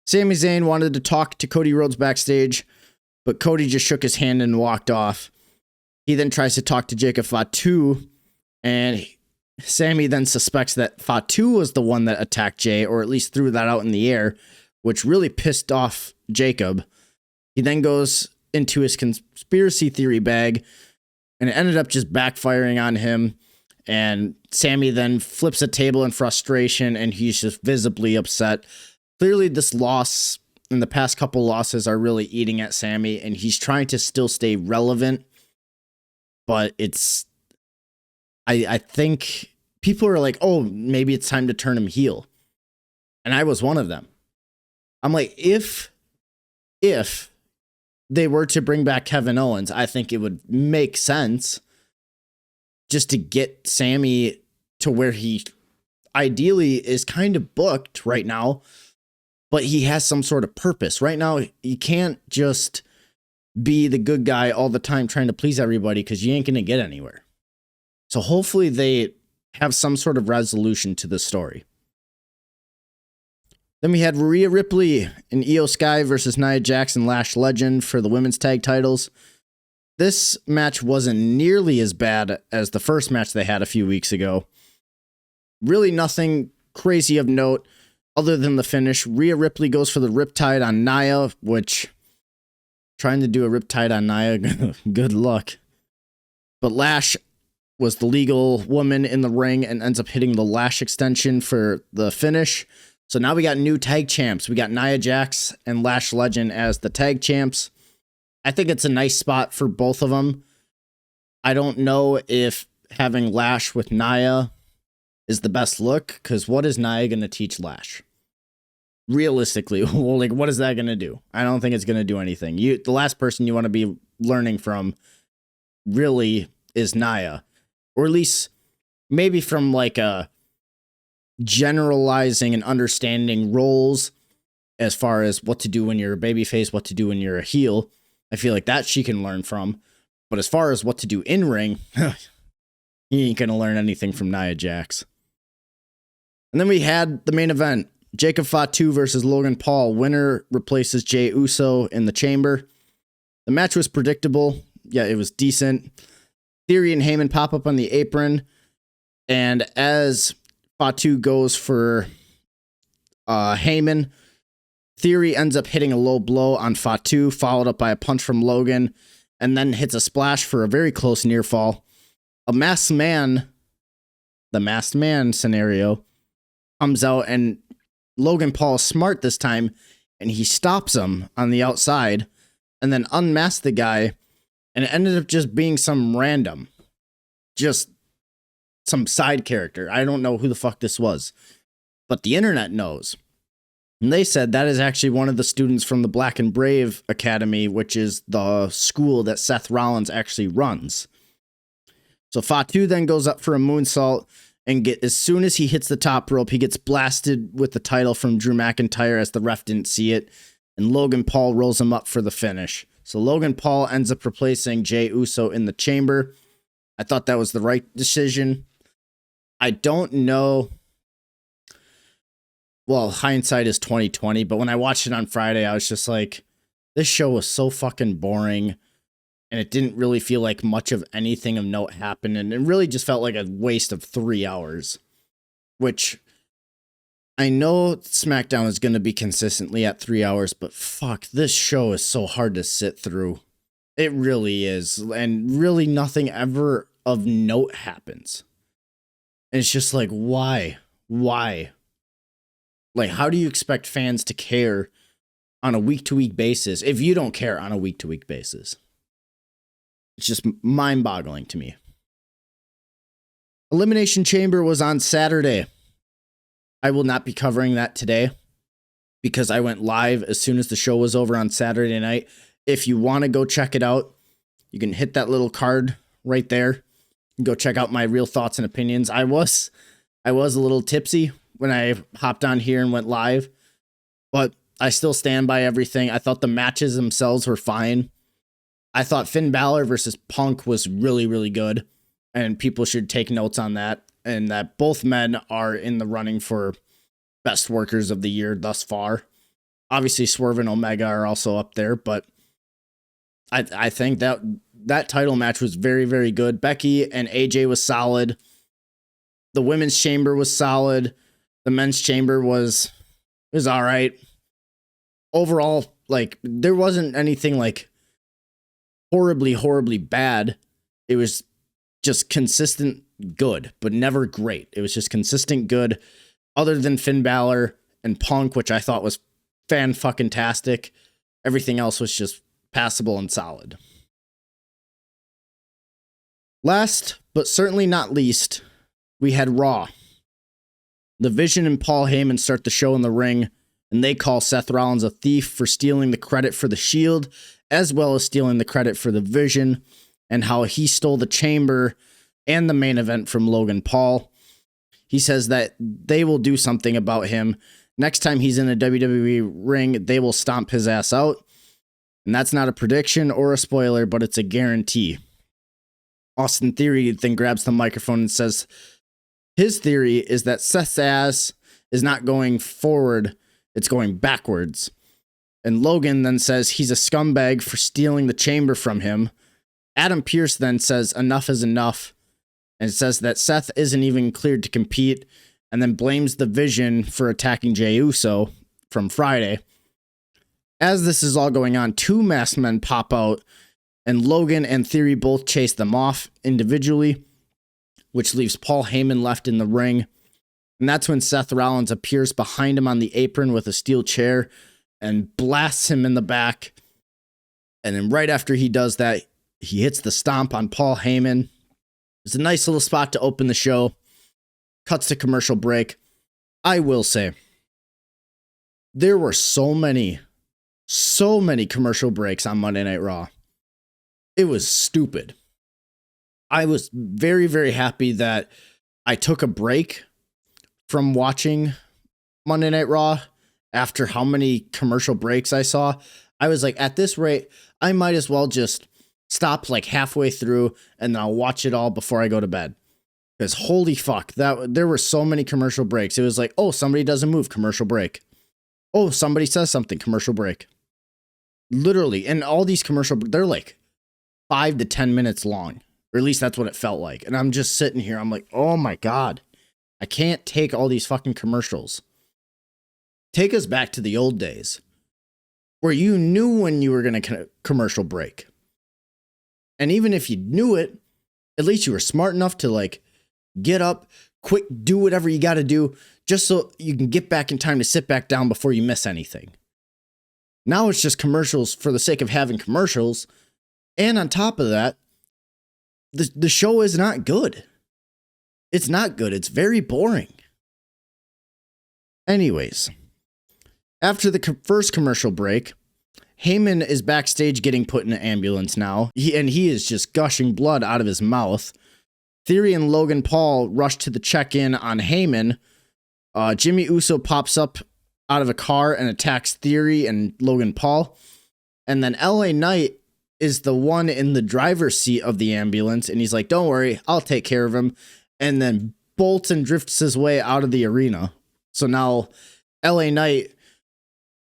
Sami Zayn wanted to talk to Cody Rhodes backstage, but Cody just shook his hand and walked off. He then tries to talk to Jacob Fatu, and Sami then suspects that Fatu was the one that attacked Jay, or at least threw that out in the air, which really pissed off Jacob. He then goes into his conspiracy theory bag, and it ended up just backfiring on him. And Sammy then flips a table in frustration, and he's just visibly upset. Clearly, this loss and the past couple losses are really eating at Sammy, and he's trying to still stay relevant. But it's, I think people are like, oh, maybe it's time to turn him heel. And I was one of them. I'm like, if they were to bring back Kevin Owens, I think it would make sense just to get Sammy to where he ideally is kind of booked right now, but he has some sort of purpose. Right now, you can't just be the good guy all the time trying to please everybody, because you ain't going to get anywhere. So hopefully they have some sort of resolution to this story. Then we had Rhea Ripley and Io Sky versus Nia Jax and Lash Legend for the women's tag titles. This match wasn't nearly as bad as the first match they had a few weeks ago. Really nothing crazy of note other than the finish. Rhea Ripley goes for the Riptide on Nia, which, trying to do a Riptide on Nia, good luck. But Lash was the legal woman in the ring and ends up hitting the Lash extension for the finish. So now we got new tag champs. We got Nia Jax and Lash Legend as the tag champs. I think it's a nice spot for both of them. I don't know if having Lash with Nia is the best look, because what is Nia going to teach Lash? Realistically, well, like, what is that going to do? I don't think it's going to do anything. The last person you want to be learning from really is Nia, or at least maybe from like a generalizing and understanding roles as far as what to do when you're a babyface, what to do when you're a heel. I feel like that she can learn from. But as far as what to do in ring, he ain't going to learn anything from Nia Jax. And then we had the main event. Jacob Fatu versus Logan Paul. Winner replaces Jey Uso in the chamber. The match was predictable. Yeah, it was decent. Theory and Heyman pop up on the apron. And as Fatu goes for Heyman, Theory ends up hitting a low blow on Fatu, followed up by a punch from Logan, and then hits a splash for a very close near fall. A masked man, the masked man scenario, comes out, and Logan Paul is smart this time, and he stops him on the outside and then unmasks the guy, and it ended up just being some random, just some side character. I don't know who the fuck this was, but the internet knows. And they said that is actually one of the students from the Black and Brave Academy, which is the school that Seth Rollins actually runs. So Fatu then goes up for a moonsault, and as soon as he hits the top rope, he gets blasted with the title from Drew McIntyre as the ref didn't see it, and Logan Paul rolls him up for the finish. So Logan Paul ends up replacing Jey Uso in the chamber. I thought that was the right decision. I don't know. Well, hindsight is 2020, but when I watched it on Friday, I was just like, this show was so fucking boring, and it didn't really feel like much of anything of note happened, and it really just felt like a waste of 3 hours, which I know SmackDown is going to be consistently at 3 hours, but fuck, this show is so hard to sit through. It really is, and really nothing ever of note happens. And it's just like, why? Why? Like, how do you expect fans to care on a week-to-week basis if you don't care on a week-to-week basis? It's just mind-boggling to me. Elimination Chamber was on Saturday. I will not be covering that today because I went live as soon as the show was over on Saturday night. If you want to go check it out, you can hit that little card right there and go check out my real thoughts and opinions. I was a little tipsy when I hopped on here and went live, but I still stand by everything. I thought the matches themselves were fine. I thought Finn Balor versus Punk was really, really good, and people should take notes on that, and that both men are in the running for best workers of the year thus far. Obviously, Swerve and Omega are also up there, but I think that title match was very, very good. Becky and AJ was solid. The women's chamber was solid. The men's chamber was all right. Overall, like, there wasn't anything like horribly bad. It was just consistent good, but never great. It was just consistent good, other than Finn Balor and Punk, which I thought was fan-fucking-tastic. Everything else was just passable and solid. Last, but certainly not least, we had Raw. The Vision and Paul Heyman start the show in the ring, and they call Seth Rollins a thief for stealing the credit for the Shield, as well as stealing the credit for the Vision, and how he stole the Chamber and the main event from Logan Paul. He says that they will do something about him. Next time he's in a WWE ring, they will stomp his ass out. And that's not a prediction or a spoiler, but it's a guarantee. Austin Theory then grabs the microphone and says his theory is that Seth's ass is not going forward, it's going backwards. And Logan then says he's a scumbag for stealing the Chamber from him. Adam Pearce then says enough is enough, and says that Seth isn't even cleared to compete, and then blames the Vision for attacking Jey Uso from Friday. As this is all going on, two masked men pop out, and Logan and Theory both chase them off individually, which leaves Paul Heyman left in the ring. And that's when Seth Rollins appears behind him on the apron with a steel chair and blasts him in the back. And then right after he does that, he hits the stomp on Paul Heyman. It's a nice little spot to open the show. Cuts to commercial break. I will say, there were so many commercial breaks on Monday Night Raw. It was stupid. I was very happy that I took a break from watching Monday Night Raw after how many commercial breaks I saw. I was like, at this rate, I might as well just stop like halfway through and then I'll watch it all before I go to bed. Because holy fuck, there were so many commercial breaks. It was like, oh, somebody doesn't move, commercial break. Oh, somebody says something, commercial break. Literally, and all these they're like 5 to 10 minutes long. Or at least that's what it felt like. And I'm just sitting here, I'm like, oh my God, I can't take all these fucking commercials. Take us back to the old days where you knew when you were going to commercial break. And even if you knew it, at least you were smart enough to like get up, quick, do whatever you got to do just so you can get back in time to sit back down before you miss anything. Now it's just commercials for the sake of having commercials. And on top of that, the show is not good. It's not good. It's very boring. Anyways, after the first commercial break, Heyman is backstage getting put in an ambulance now. He is just gushing blood out of his mouth. Theory and Logan Paul rush to the check-in on Heyman. Jimmy Uso pops up out of a car and attacks Theory and Logan Paul. And then LA Knight is the one in the driver's seat of the ambulance. And he's like, don't worry, I'll take care of him. And then bolts and drifts his way out of the arena. So now LA Knight,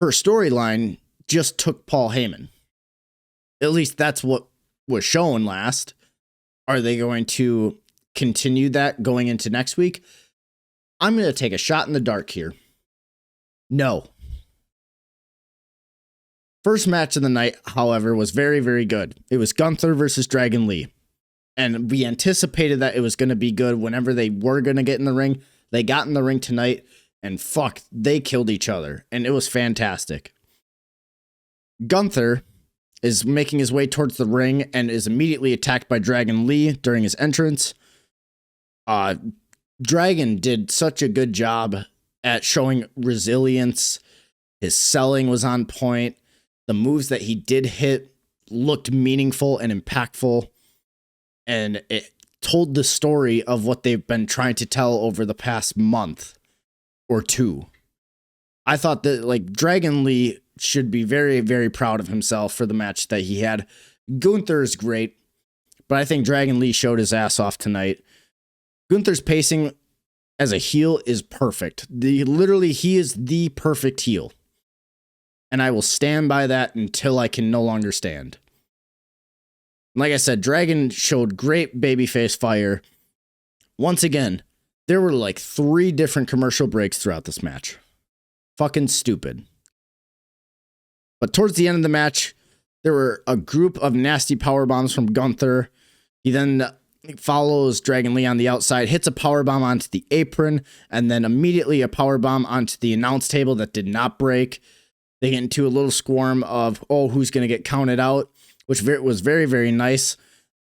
her storyline just took Paul Heyman. At least that's what was shown last. Are they going to continue that going into next week? I'm going to take a shot in the dark here. No. First match of the night, however, was very good. It was Gunther versus Dragon Lee. And we anticipated that it was going to be good whenever they were going to get in the ring. They got in the ring tonight, and fuck, they killed each other. And it was fantastic. Gunther is making his way towards the ring and is immediately attacked by Dragon Lee during his entrance. Dragon did such a good job at showing resilience. His selling was on point. The moves that he did hit looked meaningful and impactful. And it told the story of what they've been trying to tell over the past month or two. I thought that like Dragon Lee should be very proud of himself for the match that he had. Gunther is great, but I think Dragon Lee showed his ass off tonight. Gunther's pacing as a heel is perfect. He is the perfect heel. And I will stand by that until I can no longer stand. Like I said, Dragon showed great babyface fire. Once again, there were like 3 different commercial breaks throughout this match. Fucking stupid. But towards the end of the match, there were a group of nasty power bombs from Gunther. He then follows Dragon Lee on the outside, hits a power bomb onto the apron, and then immediately a power bomb onto the announce table that did not break. They get into a little squirm of, who's going to get counted out, which was very, very nice.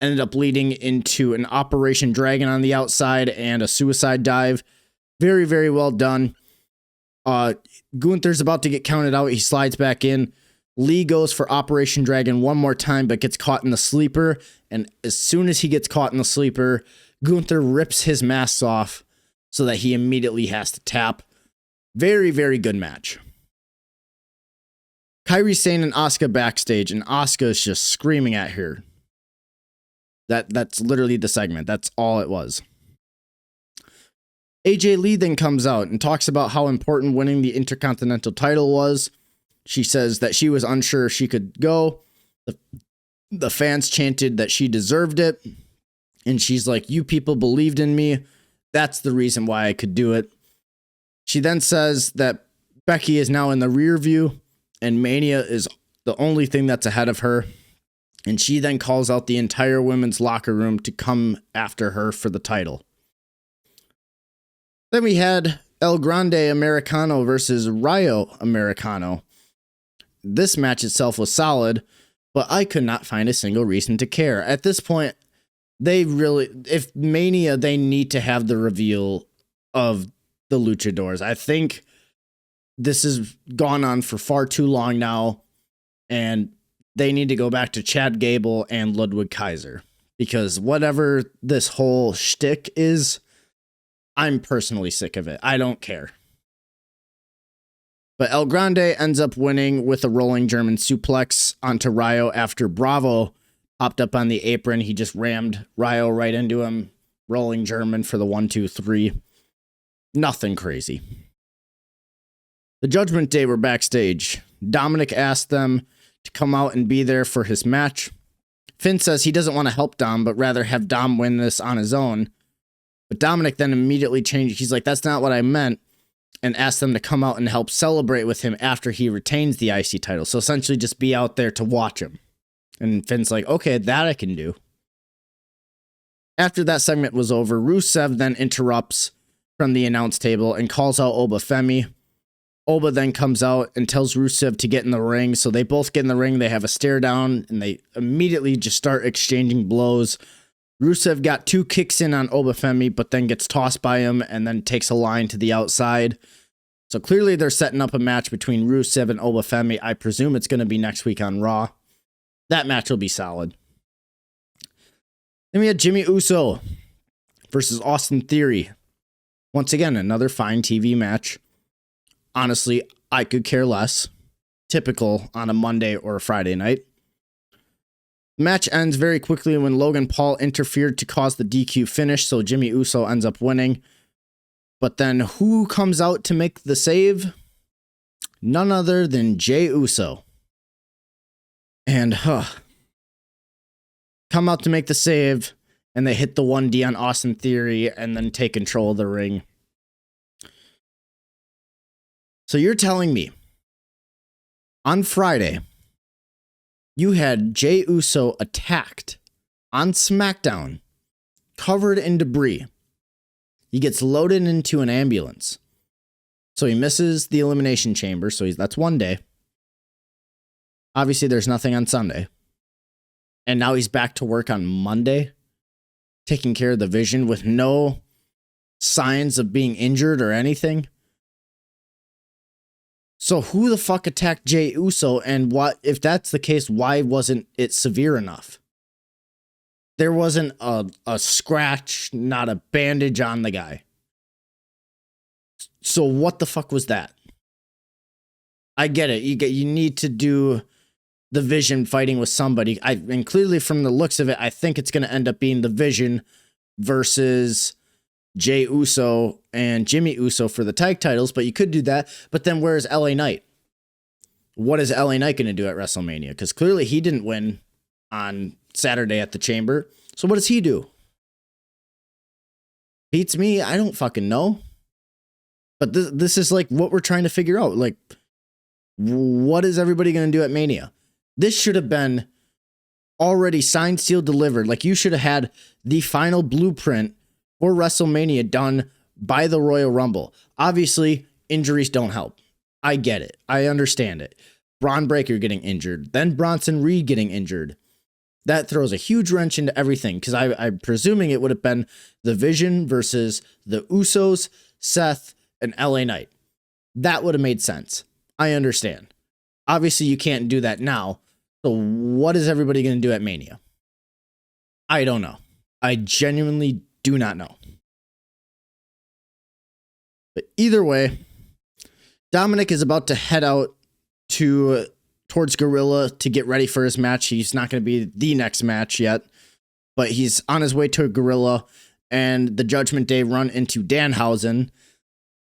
Ended up leading into an Operation Dragon on the outside and a suicide dive. Very, very well done. Gunther's about to get counted out. He slides back in. Lee goes for Operation Dragon one more time, but gets caught in the sleeper. And as soon as he gets caught in the sleeper, Gunther rips his mask off so that he immediately has to tap. Very, very good match. Kairi Sane and Asuka backstage, and Asuka is just screaming at her. That's literally the segment. That's all it was. AJ Lee then comes out and talks about how important winning the Intercontinental title was. She says that she was unsure if she could go. The fans chanted that she deserved it. And she's like, you people believed in me. That's the reason why I could do it. She then says that Becky is now in the rear view and Mania is the only thing that's ahead of her. And she then calls out the entire women's locker room to come after her for the title. Then we had El Grande Americano versus Rayo Americano. This match itself was solid, but I could not find a single reason to care. At this point, if Mania, they need to have the reveal of the luchadors. I think this has gone on for far too long now, and they need to go back to Chad Gable and Ludwig Kaiser, because whatever this whole shtick is, I'm personally sick of it. I don't care. But El Grande ends up winning with a rolling German suplex onto Rayo after Bravo popped up on the apron. He just rammed Rayo right into him. Rolling German for the 1, 2, 3. Nothing crazy. The Judgment Day were backstage. Dominic asked them to come out and be there for his match. Finn says he doesn't want to help Dom, but rather have Dom win this on his own. But Dominic then immediately changed. He's like, that's not what I meant. And asked them to come out and help celebrate with him after he retains the IC title. So essentially just be out there to watch him. And Finn's like, okay, that I can do. After that segment was over, Rusev then interrupts from the announce table and calls out Oba Femi. Oba then comes out and tells Rusev to get in the ring. So they both get in the ring. They have a stare down and they immediately just start exchanging blows. Rusev got 2 kicks in on Oba Femi, but then gets tossed by him and then takes a line to the outside. So clearly they're setting up a match between Rusev and Oba Femi. I presume it's going to be next week on Raw. That match will be solid. Then we had Jimmy Uso versus Austin Theory. Once again, another fine TV match. Honestly, I could care less. Typical on a Monday or a Friday night. The match ends very quickly when Logan Paul interfered to cause the DQ finish, so Jimmy Uso ends up winning. But then who comes out to make the save? None other than Jey Uso. And come out to make the save, and they hit the 1D on Austin Theory and then take control of the ring. So you're telling me on Friday, you had Jey Uso attacked on SmackDown, covered in debris. He gets loaded into an ambulance. So he misses the Elimination Chamber, so that's one day. Obviously, there's nothing on Sunday. And now he's back to work on Monday, taking care of the Vision with no signs of being injured or anything. So who the fuck attacked Jey Uso, and what, if that's the case, why wasn't it severe enough? There wasn't a scratch, not a bandage on the guy. So what the fuck was that? I get it. You need to do the Vision fighting with somebody. And clearly from the looks of it, I think it's going to end up being the Vision versus Jey Uso and Jimmy Uso for the tag titles, but you could do that. But then where's LA Knight? What is LA Knight going to do at WrestleMania? Because clearly he didn't win on Saturday at the Chamber. So what does he do? Beats me? I don't fucking know. But this is like what we're trying to figure out. Like, What is everybody going to do at Mania? This should have been already signed, sealed, delivered. Like, you should have had the final blueprint for WrestleMania done by the Royal Rumble. Obviously, injuries don't help. I get it. I understand it. Braun Breaker getting injured, then Bronson Reed getting injured. That throws a huge wrench into everything, because I'm presuming it would have been the Vision versus the Usos, Seth, and LA Knight. That would have made sense. I understand. Obviously, you can't do that now. So what is everybody going to do at Mania? I don't know. I genuinely do not know. But either way, Dominic is about to head out towards Gorilla to get ready for his match. He's not going to be the next match yet, but he's on his way to Gorilla, and the Judgment Day run into Danhausen,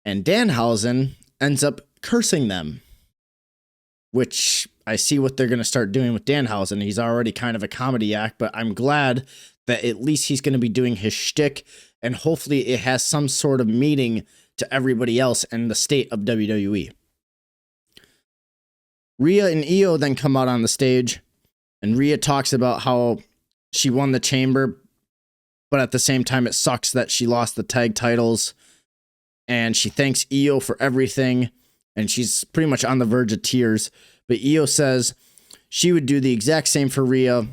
and Danhausen ends up cursing them, which I see what they're going to start doing with Danhausen. He's already kind of a comedy act, but I'm glad that at least he's going to be doing his shtick, and hopefully it has some sort of meaning to everybody else in the state of WWE. Rhea and Io then come out on the stage, and Rhea talks about how she won the chamber, but at the same time it sucks that she lost the tag titles, and she thanks Io for everything, and she's pretty much on the verge of tears. But Io says she would do the exact same for Rhea,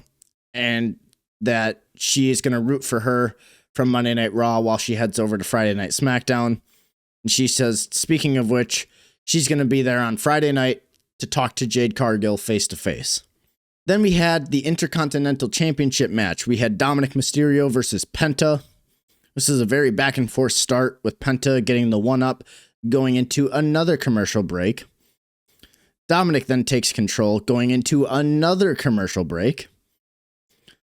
and that she is going to root for her from Monday Night Raw while she heads over to Friday Night SmackDown. And she says, speaking of which, she's going to be there on Friday night to talk to Jade Cargill face to face. Then we had the Intercontinental Championship match. We had Dominic Mysterio versus Penta. This is a very back and forth start, with Penta getting the one up going into another commercial break. Dominic then takes control going into another commercial break.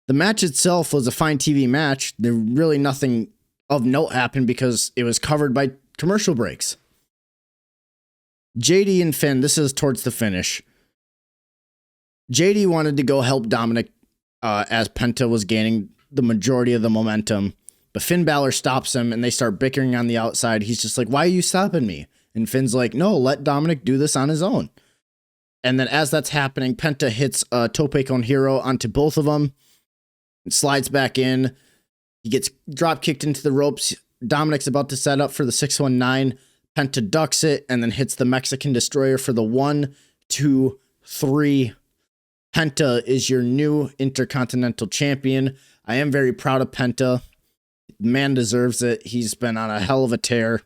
The match itself was a fine TV match. There really nothing of note happened because it was covered by commercial breaks. JD and Finn, this is towards the finish. JD wanted to go help Dominic as Penta was gaining the majority of the momentum, but Finn Balor stops him and they start bickering on the outside. He's just like, "Why are you stopping me?" And Finn's like, "No, let Dominic do this on his own." And then as that's happening, Penta hits a Tope con Hero onto both of them and slides back in. He gets drop kicked into the ropes. Dominic's about to set up for the 619. Penta ducks it and then hits the Mexican Destroyer for the 1, 2, 3. Penta is your new Intercontinental Champion. I am very proud of Penta. The man deserves it. He's been on a hell of a tear.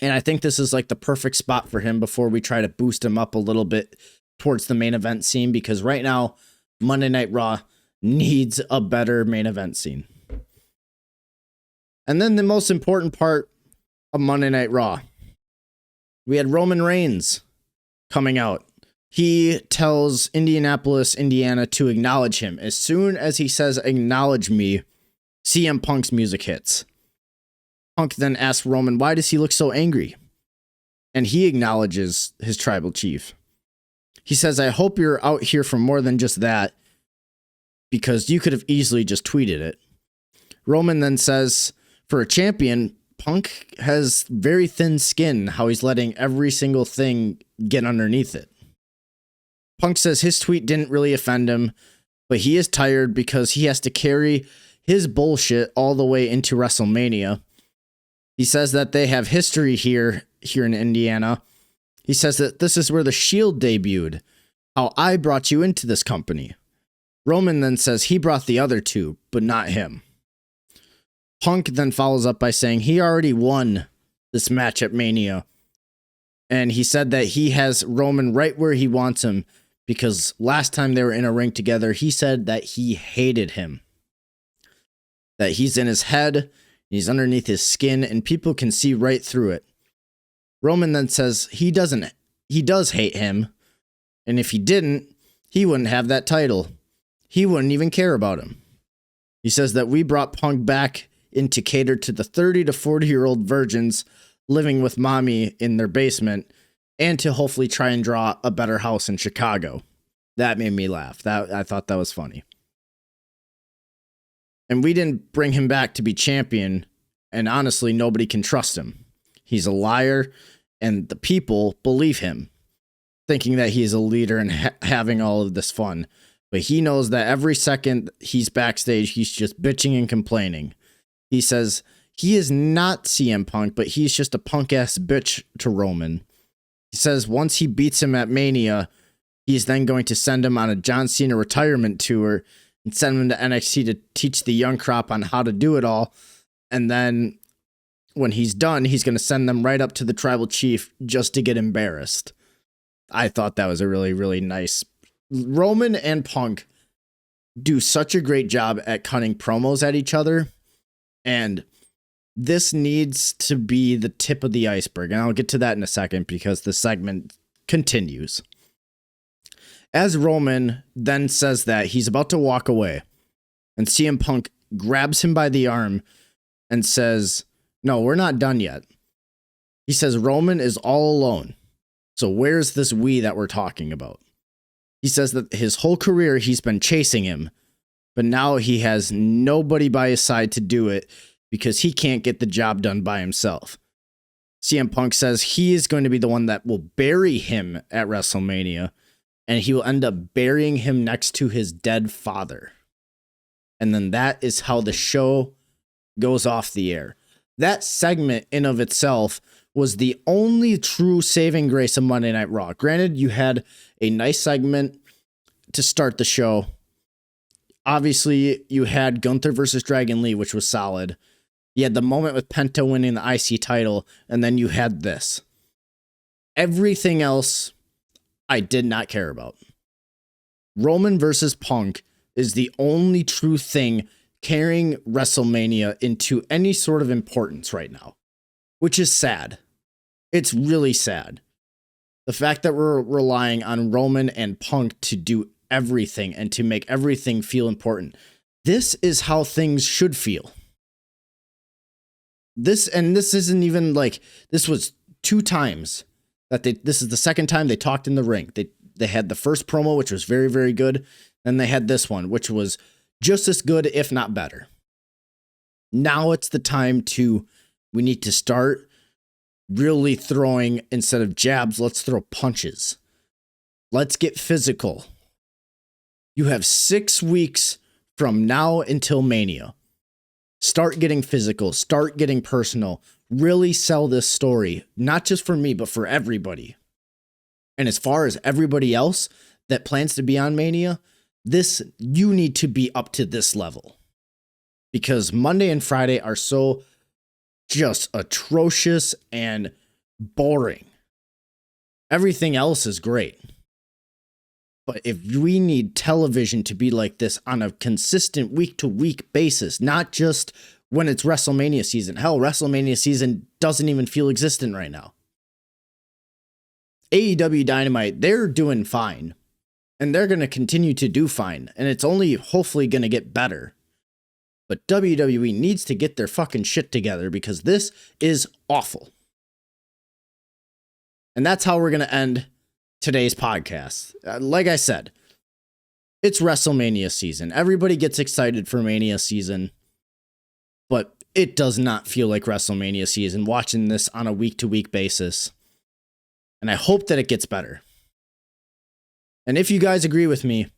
And I think this is like the perfect spot for him before we try to boost him up a little bit towards the main event scene, because right now, Monday Night Raw needs a better main event scene. And then the most important part of Monday Night Raw. We had Roman Reigns coming out. He tells Indianapolis, Indiana to acknowledge him. As soon as he says, "Acknowledge me," CM Punk's music hits. Punk then asks Roman, why does he look so angry? And he acknowledges his tribal chief. He says, "I hope you're out here for more than just that, because you could have easily just tweeted it." Roman then says, for a champion, Punk has very thin skin, how he's letting every single thing get underneath it. Punk says his tweet didn't really offend him, but he is tired because he has to carry his bullshit all the way into WrestleMania. He says that they have history here in Indiana. He says that this is where the Shield debuted, how I brought you into this company. Roman then says he brought the other two, but not him. Punk then follows up by saying he already won this match at Mania. And he said that he has Roman right where he wants him, because last time they were in a ring together, he said that he hated him. That he's in his head, he's underneath his skin, and people can see right through it. Roman then says he does hate him, and if he didn't, he wouldn't have that title. He wouldn't even care about him. He says that we brought Punk back in to cater to the 30 to 40-year-old virgins living with mommy in their basement, and to hopefully try and draw a better house in Chicago. That made me laugh. I thought that was funny. And we didn't bring him back to be champion, and honestly, nobody can trust him. He's a liar, and the people believe him. thinking that he's a leader and having all of this fun. But he knows that every second he's backstage, he's just bitching and complaining. He says he is not CM Punk, but he's just a punk-ass bitch to Roman. He says once he beats him at Mania, he's then going to send him on a John Cena retirement tour and send him to NXT to teach the young crop on how to do it all. And then when he's done, he's going to send them right up to the tribal chief just to get embarrassed. I thought that was a really, really nice. Roman and Punk do such a great job at cutting promos at each other. And this needs to be the tip of the iceberg. And I'll get to that in a second because the segment continues. As Roman then says that, he's about to walk away. And CM Punk grabs him by the arm and says, "No, we're not done yet." He says Roman is all alone. So where's this we that we're talking about? He says that his whole career he's been chasing him, but now he has nobody by his side to do it because he can't get the job done by himself. CM Punk says he is going to be the one that will bury him at WrestleMania, and he will end up burying him next to his dead father. And then that is how the show goes off the air. That segment in of itself was the only true saving grace of Monday Night Raw. Granted, you had a nice segment to start the show. Obviously, you had Gunther versus Dragon Lee, which was solid. You had the moment with Penta winning the IC title, and then you had this. Everything else, I did not care about. Roman versus Punk is the only true thing carrying WrestleMania into any sort of importance right now, which is sad. It's really sad. The fact that we're relying on Roman and Punk to do everything and to make everything feel important. This is how things should feel. This isn't even like, this was 2 times that this is the second time they talked in the ring. They had the first promo, which was very, very good. Then they had this one, which was just as good, if not better. Now it's the time we need to start really throwing, instead of jabs, let's throw punches. Let's get physical. You have 6 weeks from now until Mania. Start getting physical, start getting personal, really sell this story, not just for me, but for everybody. And as far as everybody else that plans to be on Mania, you need to be up to this level. Because Monday and Friday are so just atrocious and boring. Everything else is great. But if we need television to be like this on a consistent week-to-week basis, not just when it's WrestleMania season. Hell, WrestleMania season doesn't even feel existent right now. AEW Dynamite, they're doing fine. And they're going to continue to do fine. And it's only hopefully going to get better. But WWE needs to get their fucking shit together because this is awful. And that's how we're going to end today's podcast. Like I said, it's WrestleMania season. Everybody gets excited for Mania season, but it does not feel like WrestleMania season watching this on a week-to-week basis. And I hope that it gets better. And if you guys agree with me,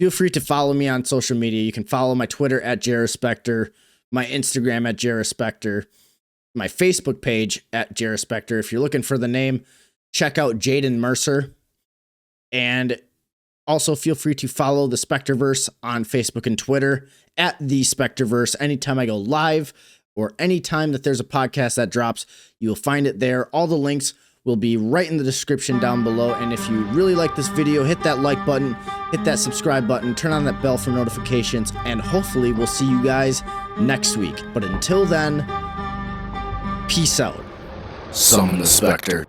feel free to follow me on social media. You can follow my Twitter at JariSpectre, my Instagram at JariSpectre, my Facebook page at JariSpectre. If you're looking for the name, check out Jaden Mercer. And also feel free to follow the SpectreVerse on Facebook and Twitter at the SpectreVerse. Anytime I go live or anytime that there's a podcast that drops, you will find it there. All the links will be right in the description down below. And if you really like this video, hit that like button, hit that subscribe button, turn on that bell for notifications, and hopefully we'll see you guys next week. But until then, peace out. Summon the Spectre.